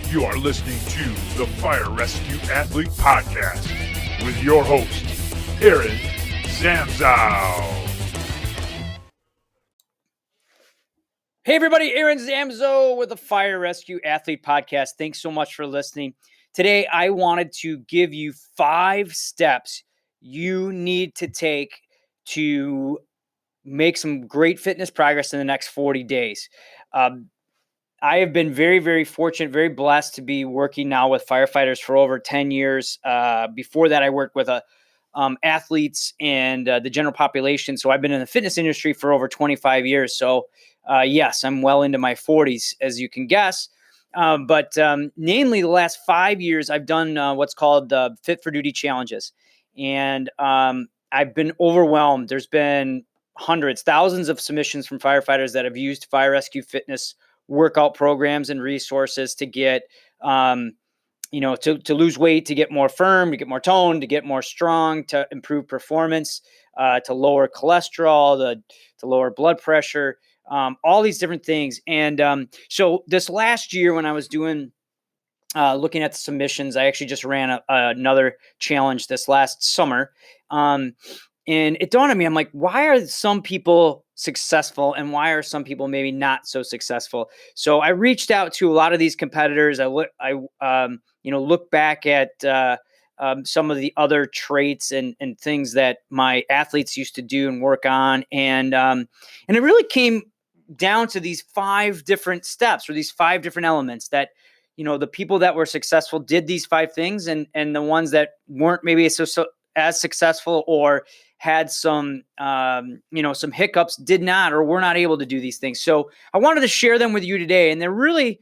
You are listening to the Fire Rescue Athlete Podcast with your host, Aaron Zamzow. Hey everybody, Aaron Zamzo with the Fire Rescue Athlete Podcast. Thanks so much for listening. Today, I wanted to give you 5 steps you need to take to make some great fitness progress in the next 40 days. I have been very, very fortunate, very blessed to be working now with firefighters for over 10 years. Before that, I worked with athletes and the general population. So I've been in the fitness industry for over 25 years. So yes, I'm well into my 40s, as you can guess. But namely, the last 5 years, I've done what's called Fit for Duty challenges. And I've been overwhelmed. There's been hundreds, thousands of submissions from firefighters that have used fire rescue fitness workout programs and resources to get, to lose weight, to get more firm, to get more toned, to get more strong, to improve performance, to lower cholesterol, to lower blood pressure, all these different things. And so this last year when I was looking at the submissions, I actually just ran another challenge this last summer. And it dawned on me, I'm like, why are some people successful and why are some people maybe not so successful? So I reached out to a lot of these competitors. I look back at some of the other traits and things that my athletes used to do and work on. And it really came down to these 5 different steps or these 5 different elements that, the people that were successful did these 5 things and the ones that weren't maybe as successful or had some hiccups did not or were not able to do these things. So I wanted to share them with you today. And they're really,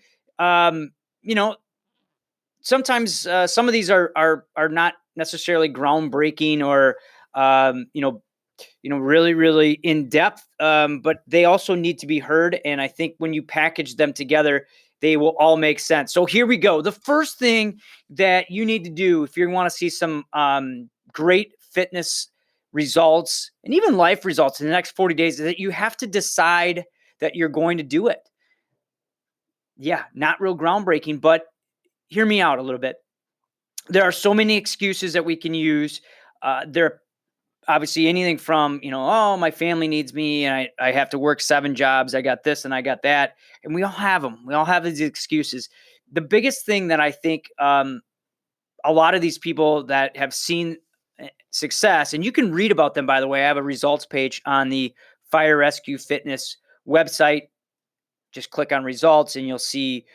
sometimes some of these are not necessarily groundbreaking or, really, really in depth, but they also need to be heard. And I think when you package them together, they will all make sense. So here we go. The first thing that you need to do if you want to see some great fitness results and even life results in the next 40 days is that you have to decide that you're going to do it. Yeah, not real groundbreaking, but hear me out a little bit. There are so many excuses that we can use. There are obviously anything from, my family needs me and I have to work 7 jobs. I got this and I got that. And we all have them. We all have these excuses. The biggest thing that I think a lot of these people that have seen success, and you can read about them, by the way, I have a results page on the Fire Rescue Fitness website. Just click on results and you'll see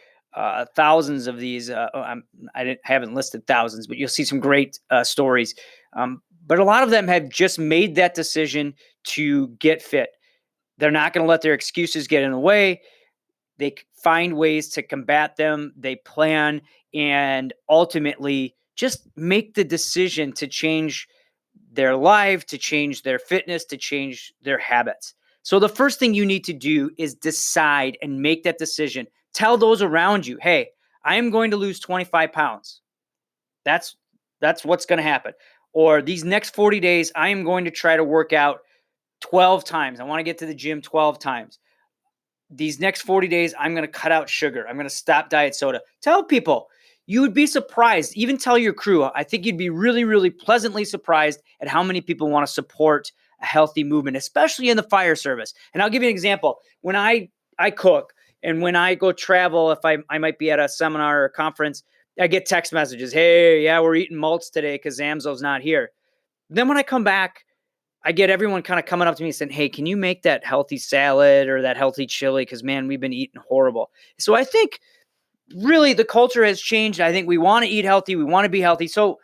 thousands of these. I haven't listed thousands, but you'll see some great stories. But a lot of them have just made that decision to get fit. They're not going to let their excuses get in the way. They find ways to combat them. They plan and ultimately just make the decision to change their life, to change their fitness, to change their habits. So the first thing you need to do is decide and make that decision. Tell those around you, hey, I am going to lose 25 pounds. That's what's going to happen. Or these next 40 days, I am going to try to work out 12 times. I want to get to the gym 12 times. These next 40 days, I'm going to cut out sugar. I'm going to stop diet soda. Tell people. You would be surprised. Even tell your crew. I think you'd be really, really pleasantly surprised at how many people want to support a healthy movement, especially in the fire service. And I'll give you an example. When I cook and when I go travel, if I might be at a seminar or a conference, I get text messages. Hey, yeah, we're eating malts today because Zamzo's not here. Then when I come back, I get everyone kind of coming up to me saying, hey, can you make that healthy salad or that healthy chili? Because, man, we've been eating horrible. So I think really the culture has changed. I think we want to eat healthy. We want to be healthy. So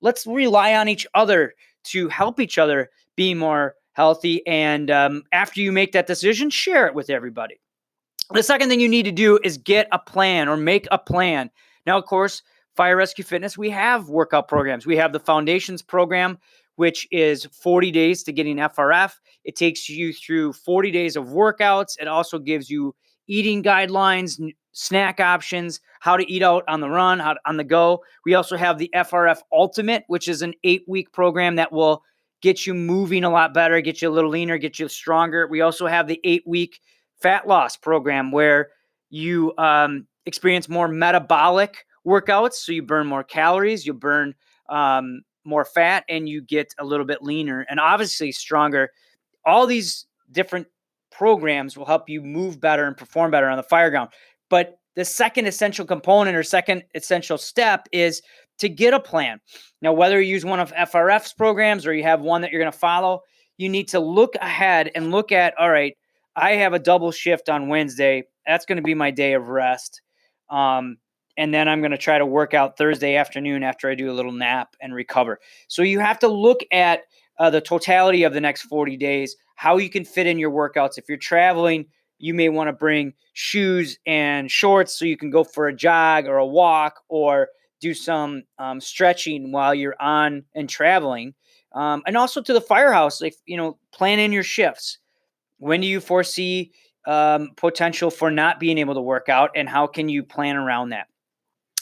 let's rely on each other to help each other be more healthy. And after you make that decision, share it with everybody. The second thing you need to do is get a plan or make a plan. Now, of course, Fire Rescue Fitness, we have workout programs. We have the Foundations program, which is 40 days to getting FRF. It takes you through 40 days of workouts. It also gives you eating guidelines, snack options, how to eat out on the run, how on the go. We also have the FRF Ultimate, which is an 8-week program that will get you moving a lot better, get you a little leaner, get you stronger. We also have the 8-week fat loss program where you experience more metabolic workouts. So you burn more calories, you burn more fat, and you get a little bit leaner and obviously stronger. All these different programs will help you move better and perform better on the fire ground. But the second essential component or second essential step is to get a plan. Now, whether you use one of FRF's programs or you have one that you're going to follow, you need to look ahead and look at, all right, I have a double shift on Wednesday. That's going to be my day of rest. And then I'm going to try to work out Thursday afternoon after I do a little nap and recover. So you have to look at the totality of the next 40 days, how you can fit in your workouts. If you're traveling, you may want to bring shoes and shorts so you can go for a jog or a walk or do some stretching while you're on and traveling. And also to the firehouse, if plan in your shifts. When do you foresee potential for not being able to work out, and how can you plan around that?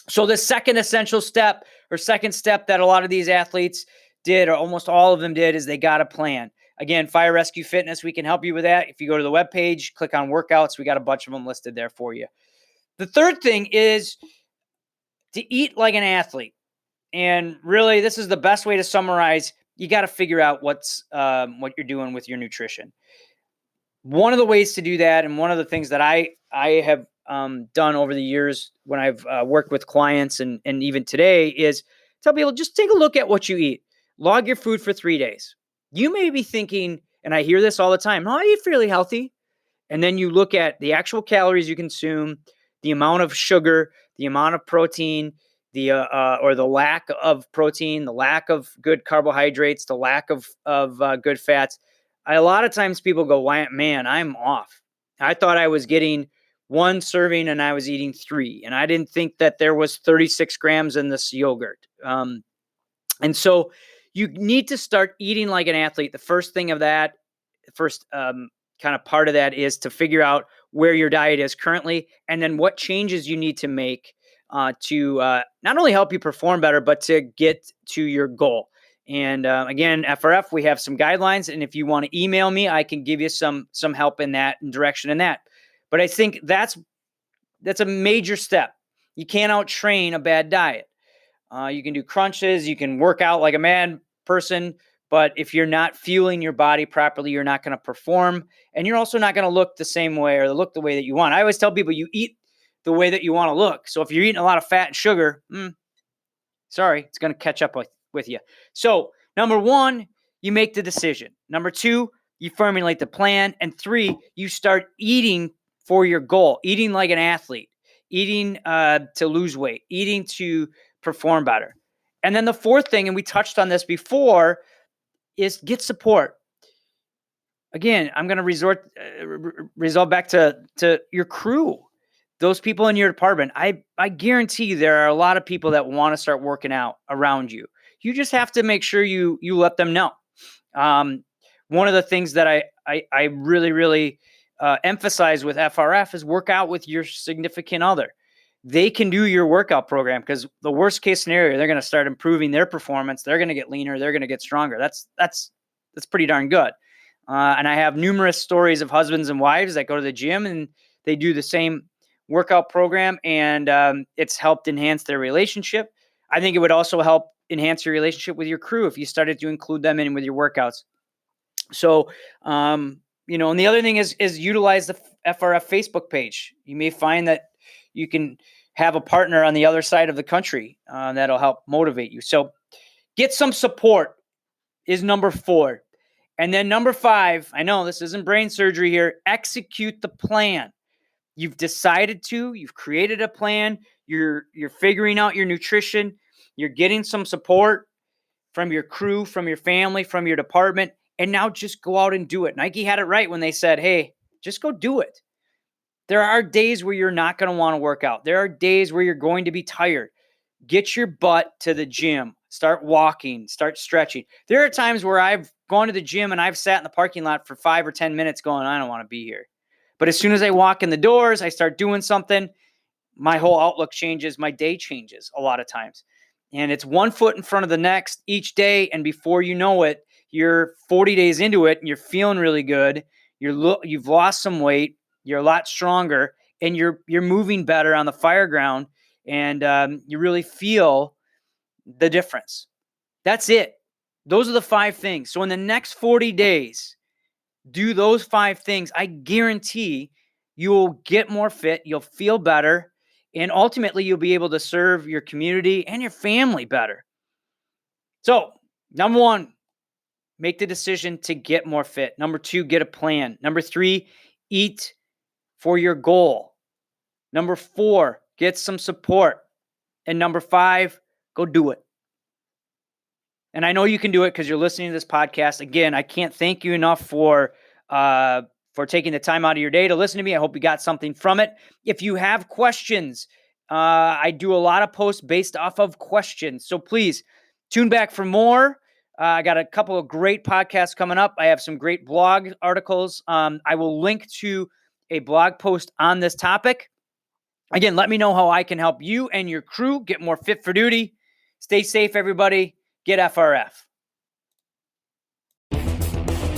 So the second essential step or second step that a lot of these athletes did, or almost all of them did, is they got a plan. Again, Fire Rescue Fitness, we can help you with that. If you go to the webpage, click on workouts, we got a bunch of them listed there for you. The third thing is to eat like an athlete. And really, this is the best way to summarize. You got to figure out what you're doing with your nutrition. One of the ways to do that, and one of the things that I have done over the years when I've worked with clients and even today, is tell people, just take a look at what you eat. Log your food for 3 days. You may be thinking, and I hear this all the time, I eat fairly healthy. And then you look at the actual calories you consume, the amount of sugar, the amount of protein, or the lack of protein, the lack of good carbohydrates, the lack of good fats. A lot of times people go, man, I'm off. I thought I was getting 1 serving and I was eating 3. And I didn't think that there was 36 grams in this yogurt. And so you need to start eating like an athlete. The first thing of that, first kind of part of that, is to figure out where your diet is currently, and then what changes you need to make to not only help you perform better, but to get to your goal. And again, FRF, we have some guidelines. And if you want to email me, I can give you some help in that and direction in that. But I think that's a major step. You can't out-train a bad diet. You can do crunches. You can work out like a mad person. But if you're not fueling your body properly, you're not going to perform. And you're also not going to look the same way or look the way that you want. I always tell people, you eat the way that you want to look. So if you're eating a lot of fat and sugar, sorry, it's going to catch up with you. So number 1, you make the decision. Number 2, you formulate the plan. And 3, you start eating for your goal, eating like an athlete, eating to lose weight, eating to perform better. And then the fourth thing, and we touched on this before, is get support. Again, I'm going to result back to your crew, those people in your department. I guarantee you there are a lot of people that want to start working out around you. You just have to make sure you let them know. One of the things that I really, really emphasize with FRF is work out with your significant other. They can do your workout program, because the worst case scenario, they're going to start improving their performance. They're going to get leaner. They're going to get stronger. That's pretty darn good. And I have numerous stories of husbands and wives that go to the gym and they do the same workout program, and it's helped enhance their relationship. I think it would also help enhance your relationship with your crew if you started to include them in with your workouts. So, and the other thing is utilize the FRF Facebook page. You may find that you can have a partner on the other side of the country that'll help motivate you. So get some support is number 4. And then number 5, I know this isn't brain surgery here, execute the plan. You've decided to, you've created a plan, you're figuring out your nutrition, you're getting some support from your crew, from your family, from your department, and now just go out and do it. Nike had it right when they said, hey, just go do it. There are days where you're not going to want to work out. There are days where you're going to be tired. Get your butt to the gym. Start walking. Start stretching. There are times where I've gone to the gym and I've sat in the parking lot for 5 or 10 minutes going, I don't want to be here. But as soon as I walk in the doors, I start doing something, my whole outlook changes. My day changes a lot of times. And it's one foot in front of the next each day. And before you know it, you're 40 days into it and you're feeling really good. You've lost some weight. You're a lot stronger, and you're moving better on the fire ground, and you really feel the difference. That's it. Those are the 5 things. So in the next 40 days, do those 5 things. I guarantee you'll get more fit, you'll feel better, and ultimately you'll be able to serve your community and your family better. So, number 1, make the decision to get more fit. Number 2, get a plan. Number 3, eat for your goal. Number 4, get some support. And number 5, go do it. And I know you can do it because you're listening to this podcast. Again, I can't thank you enough for taking the time out of your day to listen to me. I hope you got something from it. If you have questions, I do a lot of posts based off of questions. So please tune back for more. I got a couple of great podcasts coming up. I have some great blog articles. I will link to a blog post on this topic. Again, let me know how I can help you and your crew get more fit for duty. Stay safe, everybody. Get FRF.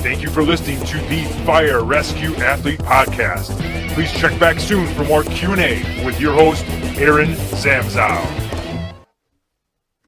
Thank you for listening to the Fire Rescue Athlete Podcast. Please check back soon for more Q&A with your host, Aaron Zamzow.